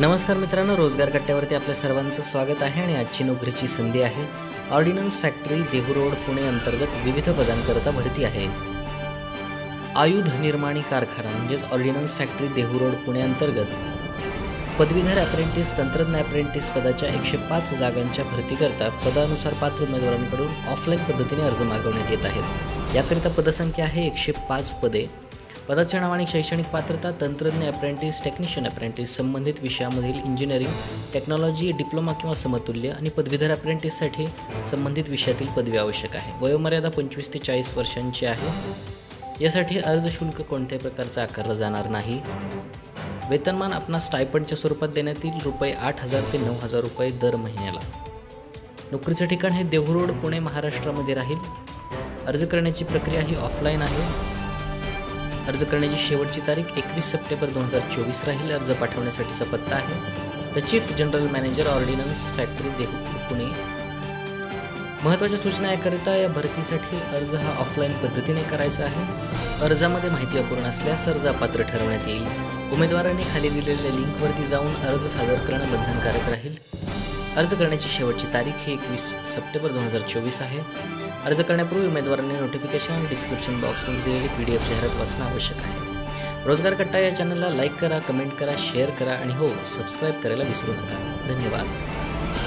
नमस्कार मित्रांनो, रोजगार कट्ट्यावरती आपल्या सर्वांचं स्वागत आहे आणि आजची नोकरीची संधी आहे ordnance factory Dehu road Pune अंतर्गत विविध पदांकरता भरती आहे। आयुध निर्माणी कारखाना म्हणजेच ordnance factory Dehu road Pune अंतर्गत पदवीधर अप्रेंटिस तंत्रज्ञ अप्रेंटिस पदाच्या 105 जागांच्या भरतीकरता पदानुसार पात्र उमेदवारांकडून ऑफलाईन पद्धतीने अर्ज मागवण्यात येत आहेत। याकरिता पदसंख्या आहे 105 पदे। पदाचे नाव आणि शैक्षणिक पात्रता तंत्रज्ञ अप्रेंटिस टेक्निशियन अप्रेंटिस संबंधित विषयामधील इंजिनिअरिंग टेक्नॉलॉजी डिप्लोमा किंवा समतुल्य आणि पदवीधर अप्रेंटिससाठी संबंधित विषयातील पदवी आवश्यक आहे। वयोमर्यादा 25 ते 40 वर्षांची आहे। यासाठी अर्ज शुल्क कोणत्याही प्रकारचा आकारला जाणार नाही। वेतनमान आपणास स्टायपंडच्या स्वरूपात देण्यात येईल रुपये 8,000 ते 9,000 रुपये दर महिन्याला। नोकरीचं ठिकाण हे देहू रोड पुणे महाराष्ट्रामध्ये राहील। अर्ज करण्याची प्रक्रिया ही ऑफलाईन आहे। अर्ज करण्याची शेवटची तारीख 21 सप्टेंबर 2024 राहील। अर्ज पाठवण्यासाठीचा पत्ता आहे the chief general manager ordnance factory Dehu Pune. महत्त्वाच्या सूचना याकरिता या भरतीसाठी अर्ज हा ऑफलाईन पद्धतीने करायचा आहे। अर्जामध्ये माहिती अपूर्ण असल्यास अर्ज अपात्र ठरवण्यात येईल। उमेदवारांनी खाली दिलेल्या लिंकवरती जाऊन अर्ज सादर करणं बंधनकारक राहील। अर्ज करण्याची शेवटची तारीख ही 21 सप्टेंबर 2024 आहे। अर्ज करण्यापूर्वी उमेदवारांनी नोटिफिकेशन आणि डिस्क्रिप्शन बॉक्समध्ये दिलेली PDF जाहिरात वाचणं आवश्यक आहे। रोजगार कट्टा या चॅनलला लाईक करा, कमेंट करा, शेअर करा आणि हो सबस्क्राईब करायला विसरू नका। धन्यवाद।